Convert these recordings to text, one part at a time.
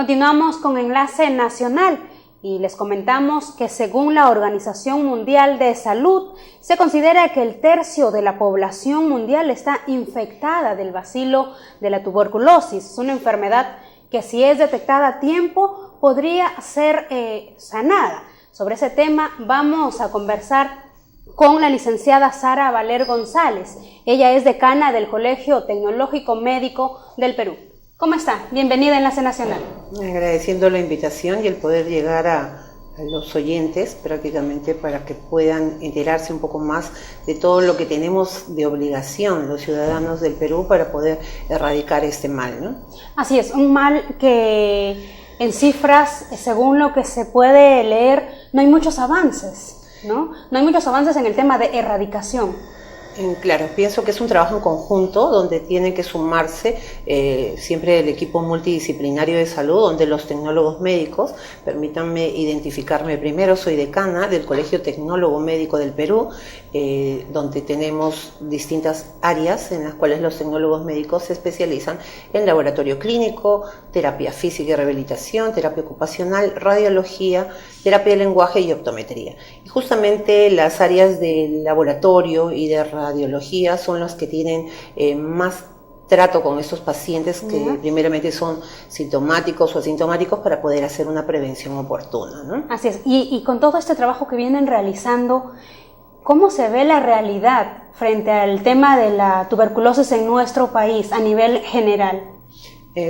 Continuamos con Enlace Nacional y les comentamos que según la Organización Mundial de Salud, se considera que el tercio de la población mundial está infectada del bacilo de la tuberculosis. Es una enfermedad que, si es detectada a tiempo, podría ser sanada. Sobre ese tema vamos a conversar con la licenciada Sara Valer González. Ella es decana del Colegio Tecnológico Médico del Perú. ¿Cómo está? Bienvenida a Enlace Nacional. Agradeciendo la invitación y el poder llegar a los oyentes prácticamente para que puedan enterarse un poco más de todo lo que tenemos de obligación los ciudadanos del Perú para poder erradicar este mal, ¿no? Así es, un mal que en cifras, según lo que se puede leer, no hay muchos avances, ¿no? No hay muchos avances en el tema de erradicación. Claro, pienso que es un trabajo en conjunto donde tiene que sumarse siempre el equipo multidisciplinario de salud, donde los tecnólogos médicos, permítanme identificarme primero, soy decana del Colegio Tecnólogo Médico del Perú, donde tenemos distintas áreas en las cuales los tecnólogos médicos se especializan en laboratorio clínico, terapia física y rehabilitación, terapia ocupacional, radiología, terapia de lenguaje y optometría. Y justamente las áreas de laboratorio y de radiología son las que tienen más trato con estos pacientes que primeramente son sintomáticos o asintomáticos para poder hacer una prevención oportuna, ¿no? Así es, y con todo este trabajo que vienen realizando, ¿cómo se ve la realidad frente al tema de la tuberculosis en nuestro país a nivel general?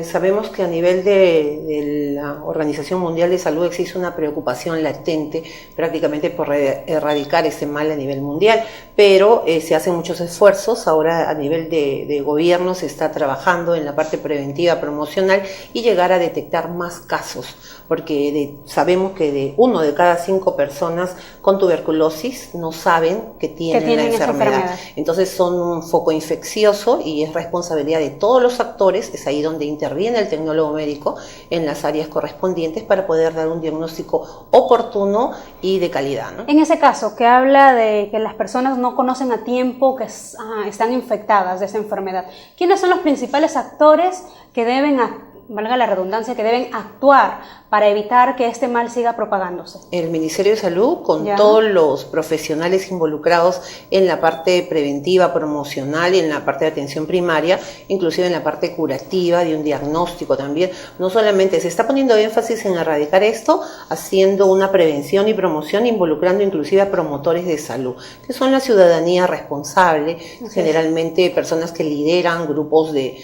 Sabemos que a nivel de la Organización Mundial de Salud existe una preocupación latente prácticamente por erradicar este mal a nivel mundial, pero se hacen muchos esfuerzos. Ahora a nivel de gobierno se está trabajando en la parte preventiva, promocional y llegar a detectar más casos, porque sabemos que de 1 de cada 5 personas con tuberculosis no saben que tienen la enfermedad. Entonces son un foco infeccioso y es responsabilidad de todos los actores. Es ahí donde interviene el tecnólogo médico en las áreas correspondientes para poder dar un diagnóstico oportuno y de calidad, ¿no? En ese caso, que habla de que las personas no conocen a tiempo que están infectadas de esta enfermedad, ¿quiénes son los principales actores que deben, valga la redundancia, que deben actuar para evitar que este mal siga propagándose? El Ministerio de Salud, con todos los profesionales involucrados en la parte preventiva, promocional y en la parte de atención primaria, inclusive en la parte curativa, de un diagnóstico también. No solamente se está poniendo énfasis en erradicar esto, haciendo una prevención y promoción, involucrando inclusive a promotores de salud, que son la ciudadanía responsable, generalmente personas que lideran grupos de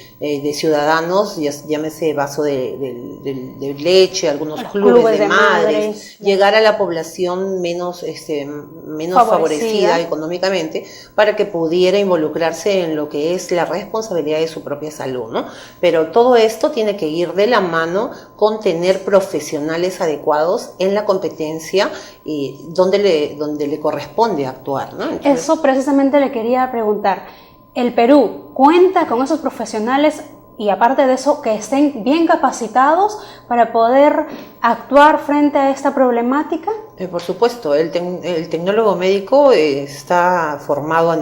ciudadanos, llámese vaso de leche, algunos clubes de madres, llegar a la población menos favorecida económicamente para que pudiera involucrarse en lo que es la responsabilidad de su propia salud, ¿no? Pero todo esto tiene que ir de la mano con tener profesionales adecuados en la competencia y donde le corresponde actuar, ¿no? Entonces, eso precisamente le quería preguntar. ¿El Perú cuenta con esos profesionales y, aparte de eso, que estén bien capacitados para poder actuar frente a esta problemática? Por supuesto, el tecnólogo médico está formado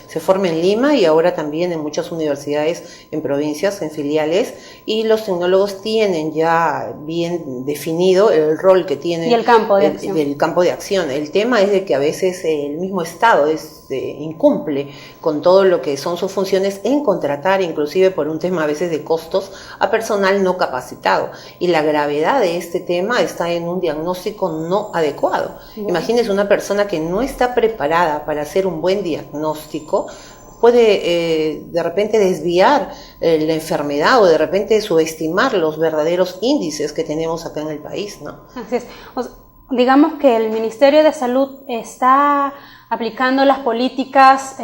se forma en Lima y ahora también en muchas universidades en provincias, en filiales, y los tecnólogos tienen ya bien definido el rol que tienen. Y el campo de acción. El campo de acción. El tema es de que a veces el mismo Estado incumple con todo lo que son sus funciones en contratar, inclusive por un tema a veces de costos, a personal no capacitado. Y la gravedad de este tema está en un diagnóstico no adecuado. Imagínese una persona que no está preparada para hacer un buen diagnóstico, puede de repente desviar la enfermedad o de repente subestimar los verdaderos índices que tenemos acá en el país, ¿no? Así es. Digamos que el Ministerio de Salud está aplicando las políticas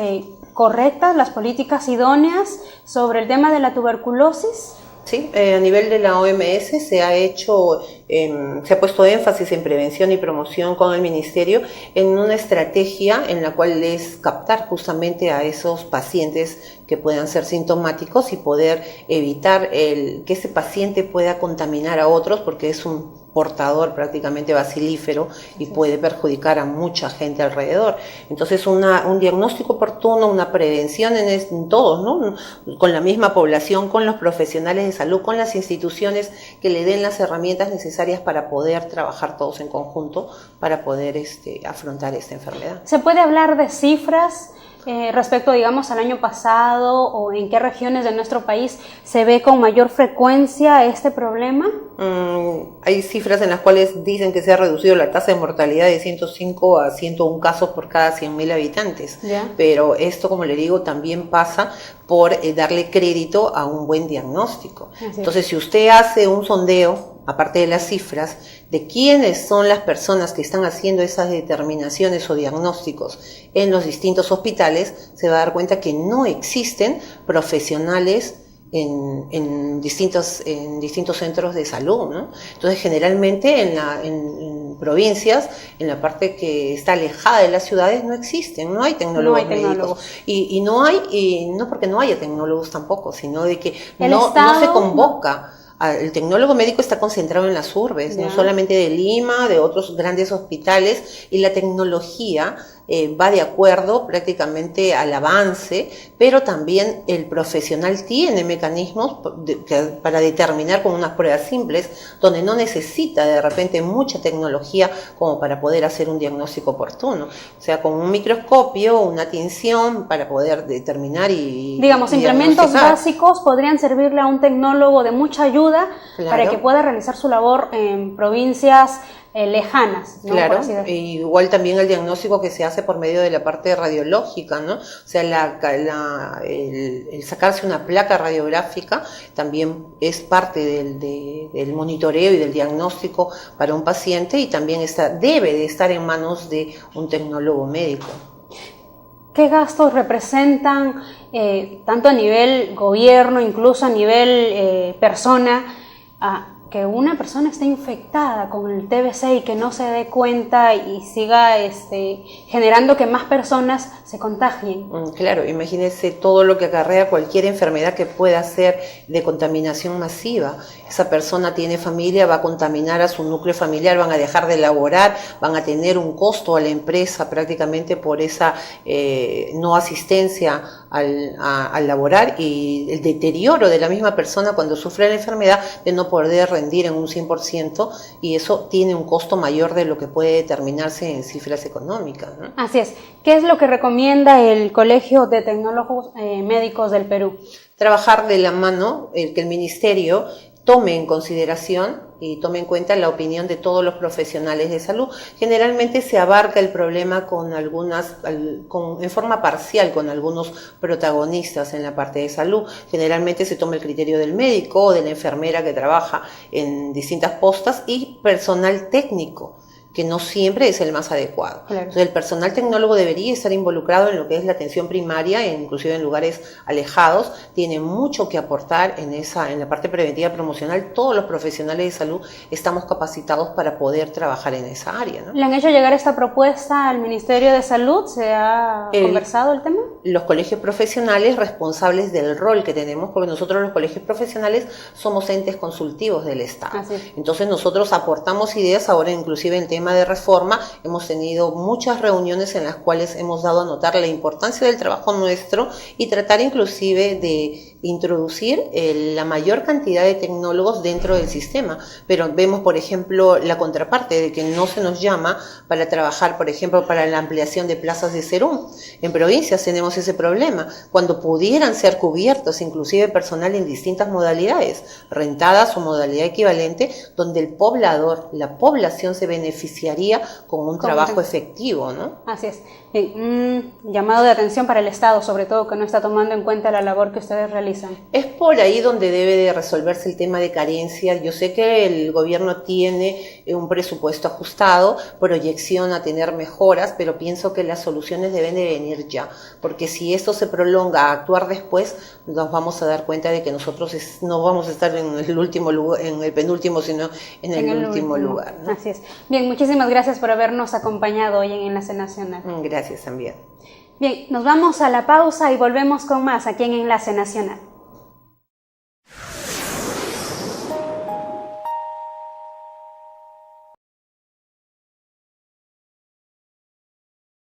correctas, las políticas idóneas sobre el tema de la tuberculosis. Sí, a nivel de la OMS se ha puesto énfasis en prevención y promoción con el Ministerio en una estrategia en la cual es captar justamente a esos pacientes que puedan ser sintomáticos y poder evitar que ese paciente pueda contaminar a otros, porque es un portador prácticamente bacilífero y puede perjudicar a mucha gente alrededor. Entonces un diagnóstico oportuno, una prevención en todos, ¿no? Con la misma población, con los profesionales de salud, con las instituciones que le den las herramientas necesarias para poder trabajar todos en conjunto para poder afrontar esta enfermedad. ¿Se puede hablar de cifras respecto, digamos, al año pasado, o en qué regiones de nuestro país se ve con mayor frecuencia este problema? Hay cifras en las cuales dicen que se ha reducido la tasa de mortalidad de 105 a 101 casos por cada 100.000 habitantes. ¿Ya? Pero esto, como le digo, también pasa por darle crédito a un buen diagnóstico. Entonces, si usted hace un sondeo, aparte de las cifras, de quiénes son las personas que están haciendo esas determinaciones o diagnósticos en los distintos hospitales, se va a dar cuenta que no existen profesionales en distintos centros de salud, ¿no? Entonces, generalmente en provincias, en la parte que está alejada de las ciudades, no hay tecnólogos médicos. Y no porque no haya tecnólogos tampoco, sino de que no se convoca. El tecnólogo médico está concentrado en las urbes, no solamente de Lima, de otros grandes hospitales, y la tecnología va de acuerdo prácticamente al avance, pero también el profesional tiene mecanismos para determinar con unas pruebas simples, donde no necesita de repente mucha tecnología como para poder hacer un diagnóstico oportuno. O sea, con un microscopio, una tinción para poder determinar digamos, implementos básicos podrían servirle a un tecnólogo de mucha ayuda para que pueda realizar su labor en provincias lejanas, ¿no? Claro, igual también el diagnóstico que se hace por medio de la parte radiológica, ¿no? O sea, el sacarse una placa radiográfica también es parte del monitoreo y del diagnóstico para un paciente, y también debe de estar en manos de un tecnólogo médico. ¿Qué gastos representan, tanto a nivel gobierno, incluso a nivel persona, que una persona esté infectada con el TBC y que no se dé cuenta y siga generando que más personas se contagien? Claro, imagínese todo lo que acarrea cualquier enfermedad que pueda ser de contaminación masiva. Esa persona tiene familia, va a contaminar a su núcleo familiar, van a dejar de laborar, van a tener un costo a la empresa prácticamente por esa no asistencia al laborar, y el deterioro de la misma persona cuando sufre la enfermedad de no poder rendir en un 100%, y eso tiene un costo mayor de lo que puede determinarse en cifras económicas, ¿no? Así es. ¿Qué es lo que recomienda el Colegio de Tecnólogos Médicos del Perú? Trabajar de la mano, que el Ministerio tome en consideración y tome en cuenta la opinión de todos los profesionales de salud. Generalmente se abarca el problema en forma parcial con algunos protagonistas en la parte de salud. Generalmente se toma el criterio del médico o de la enfermera que trabaja en distintas postas, y personal técnico, que no siempre es el más adecuado. Claro. Entonces, el personal tecnólogo debería estar involucrado en lo que es la atención primaria, inclusive en lugares alejados. Tiene mucho que aportar en la parte preventiva promocional. Todos los profesionales de salud estamos capacitados para poder trabajar en esa área, ¿no? ¿Le han hecho llegar esta propuesta al Ministerio de Salud? ¿Se ha conversado el tema? Los colegios profesionales responsables del rol que tenemos, porque nosotros los colegios profesionales somos entes consultivos del Estado. Así es. Entonces nosotros aportamos ideas. Ahora inclusive en tema de reforma hemos tenido muchas reuniones en las cuales hemos dado a notar la importancia del trabajo nuestro, y tratar inclusive de introducir la mayor cantidad de tecnólogos dentro del sistema. Pero vemos, por ejemplo, la contraparte de que no se nos llama para trabajar, por ejemplo, para la ampliación de plazas de Serum. En provincias tenemos ese problema, cuando pudieran ser cubiertos inclusive personal en distintas modalidades, rentadas o modalidad equivalente, donde el poblador, la población se beneficiaría con un trabajo efectivo, ¿no? Así es. Un llamado de atención para el Estado, sobre todo, que no está tomando en cuenta la labor que ustedes realizan. Es por ahí donde debe de resolverse el tema de carencias. Yo sé que el gobierno tiene un presupuesto ajustado, proyección a tener mejoras, pero pienso que las soluciones deben de venir ya, porque si esto se prolonga a actuar después, nos vamos a dar cuenta de que nosotros no vamos a estar en el último lugar, en el penúltimo, sino en el último lugar, ¿no? Así es. Bien, muchísimas gracias por habernos acompañado hoy en Enlace Nacional. Gracias también. Bien, nos vamos a la pausa y volvemos con más aquí en Enlace Nacional.